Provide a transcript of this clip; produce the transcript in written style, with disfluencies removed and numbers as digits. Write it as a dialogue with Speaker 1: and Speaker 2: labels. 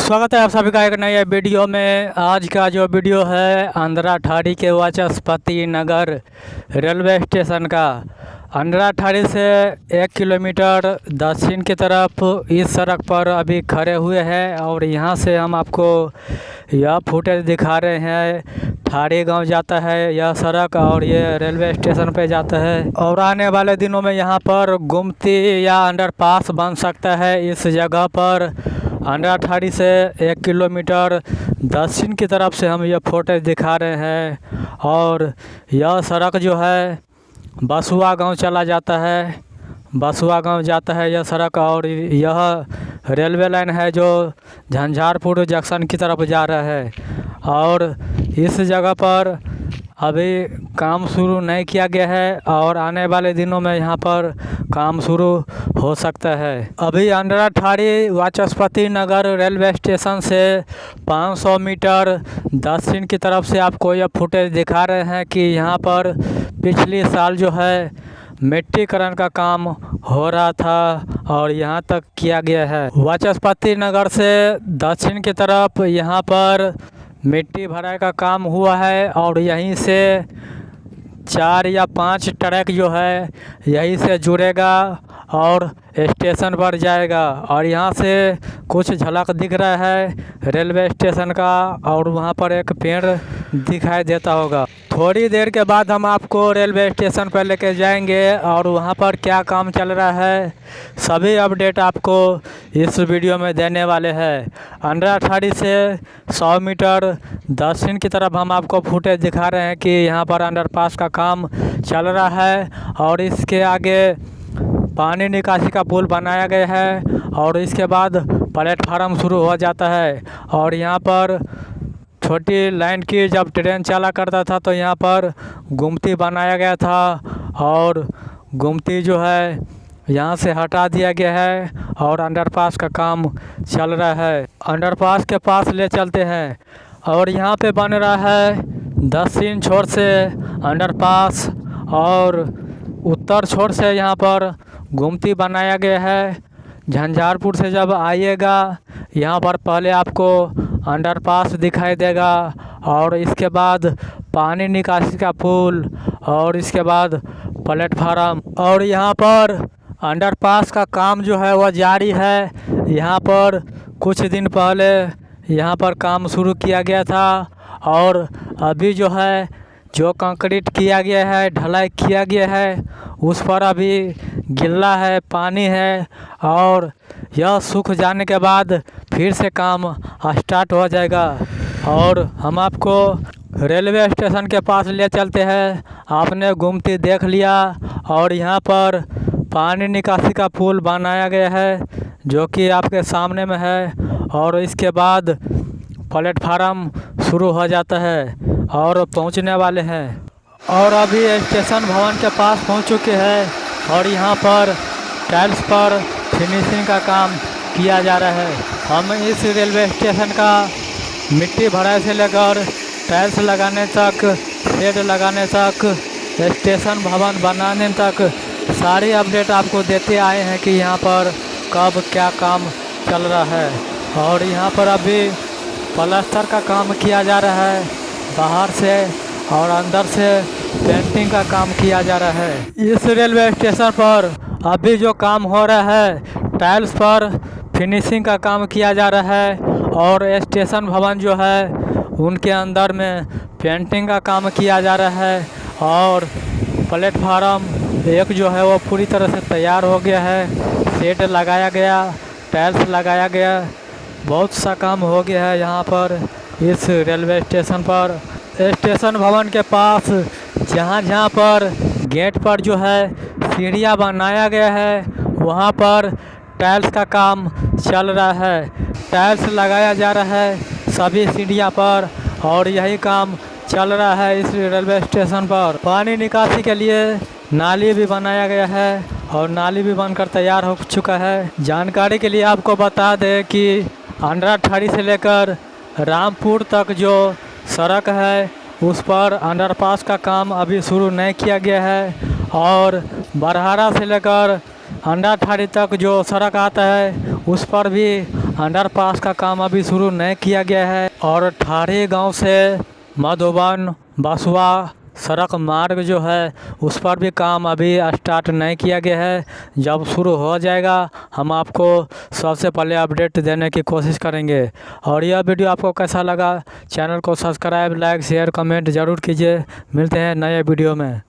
Speaker 1: स्वागत है आप सभी का एक नए वीडियो में। आज का जो वीडियो है अंधराठाड़ी के वाचस्पति नगर रेलवे स्टेशन का। अंधराठाड़ी से 1 किलोमीटर दक्षिण की तरफ इस सड़क पर अभी खड़े हुए हैं और यहाँ से हम आपको यह फुटेज दिखा रहे हैं। ठाड़ी गांव जाता है यह सड़क और ये रेलवे स्टेशन पे जाता है और आने वाले दिनों में यहाँ पर गुमती या अंडरपास बन सकता है। इस जगह पर अंधराठाड़ी से 1 किलोमीटर दक्षिण की तरफ से हम यह फुटेज दिखा रहे हैं और यह सड़क जो है बसुआ गांव चला जाता है, बसुआ गांव जाता है यह सड़क। और यह रेलवे लाइन है जो झंझारपुर जंक्शन की तरफ जा रहा है और इस जगह पर अभी काम शुरू नहीं किया गया है और आने वाले दिनों में यहाँ पर काम शुरू हो सकता है। अभी अंधराठाड़ी वाचस्पति नगर रेलवे स्टेशन से 500 मीटर दक्षिण की तरफ से आपको यह फुटेज दिखा रहे हैं कि यहाँ पर पिछले साल जो है मिट्टीकरण का काम हो रहा था और यहाँ तक किया गया है। वाचस्पति नगर से दक्षिण की तरफ यहाँ पर मिट्टी भराई का काम हुआ है और यहीं से 4 या 5 ट्रक जो है यहीं से जुड़ेगा और स्टेशन पर जाएगा। और यहाँ से कुछ झलक दिख रहा है रेलवे स्टेशन का और वहाँ पर एक पेड़ दिखाई देता होगा। थोड़ी देर के बाद हम आपको रेलवे स्टेशन पर लेके जाएंगे और वहाँ पर क्या काम चल रहा है सभी अपडेट आपको इस वीडियो में देने वाले हैं। अंधराठाड़ी से 100 मीटर दक्षिण की तरफ हम आपको फुटेज दिखा रहे हैं कि यहाँ पर अंडरपास का काम चल रहा है और इसके आगे पानी निकासी का पुल बनाया गया है और इसके बाद प्लेटफार्म शुरू हो जाता है। और यहाँ पर छोटी लाइन की जब ट्रेन चला करता था तो यहाँ पर गुमती बनाया गया था और गुमती जो है यहाँ से हटा दिया गया है और अंडरपास का काम चल रहा है। अंडरपास के पास ले चलते हैं और यहाँ पे बन रहा है दक्षिण छोर से अंडरपास और उत्तर छोर से यहाँ पर गुमती बनाया गया है। झंझारपुर से जब आइएगा यहाँ पर पहले आपको अंडरपास दिखाई देगा और इसके बाद पानी निकासी का पुल और इसके बाद प्लेटफार्म। और यहाँ पर अंडरपास का काम जो है वह जारी है। यहाँ पर कुछ दिन पहले यहाँ पर काम शुरू किया गया था और अभी जो है जो कंक्रीट किया गया है, ढलाई किया गया है, उस पर अभी गिल्ला है, पानी है और यह सूख जाने के बाद फिर से काम स्टार्ट हो जाएगा। और हम आपको रेलवे स्टेशन के पास ले चलते हैं। आपने गुमती देख लिया और यहाँ पर पानी निकासी का पुल बनाया गया है जो कि आपके सामने में है और इसके बाद प्लेटफार्म शुरू हो जाता है और पहुंचने वाले हैं। और अभी स्टेशन भवन के पास पहुंच चुके हैं और यहाँ पर टाइल्स पर फिनिशिंग का काम किया जा रहा है। हम इस रेलवे स्टेशन का मिट्टी भराई से लेकर टाइल्स लगाने तक, शेड लगाने तक, स्टेशन भवन बनाने तक सारी अपडेट आपको देते आए हैं कि यहाँ पर कब क्या काम चल रहा है। और यहाँ पर अभी प्लास्टर का काम किया जा रहा है, बाहर से और अंदर से पेंटिंग का काम किया जा रहा है। इस रेलवे स्टेशन पर अभी जो काम हो रहा है टाइल्स पर फिनिशिंग का काम किया जा रहा है और स्टेशन भवन जो है उनके अंदर में पेंटिंग का काम किया जा रहा है और प्लेटफार्म एक जो है वो पूरी तरह से तैयार हो गया है। शेड लगाया गया, टाइल्स लगाया गया, बहुत सा काम हो गया है यहाँ पर इस रेलवे स्टेशन पर। स्टेशन भवन के पास जहाँ जहाँ पर गेट पर जो है सीढ़ियाँ बनाया गया है वहाँ पर टाइल्स का काम चल रहा है। टाइल्स लगाया जा रहा है सभी सीढ़ियाँ पर और यही काम चल रहा है इस रेलवे स्टेशन पर। पानी निकासी के लिए नाली भी बनाया गया है और नाली भी बनकर तैयार हो चुका है। जानकारी के लिए आपको बता दें कि अंधराठाड़ी से लेकर रामपुर तक जो सड़क है उस पर अंडरपास का काम अभी शुरू नहीं किया गया है और बरहारा से लेकर अंधराठाड़ी तक जो सड़क आता है उस पर भी अंडरपास का काम अभी शुरू नहीं किया गया है और ठाड़ी गांव से मधुबन बसुआ सड़क मार्ग जो है उस पर भी काम अभी स्टार्ट नहीं किया गया है। जब शुरू हो जाएगा हम आपको सबसे पहले अपडेट देने की कोशिश करेंगे। और यह वीडियो आपको कैसा लगा, चैनल को सब्सक्राइब, लाइक, शेयर, कमेंट ज़रूर कीजिए। मिलते हैं नए वीडियो में।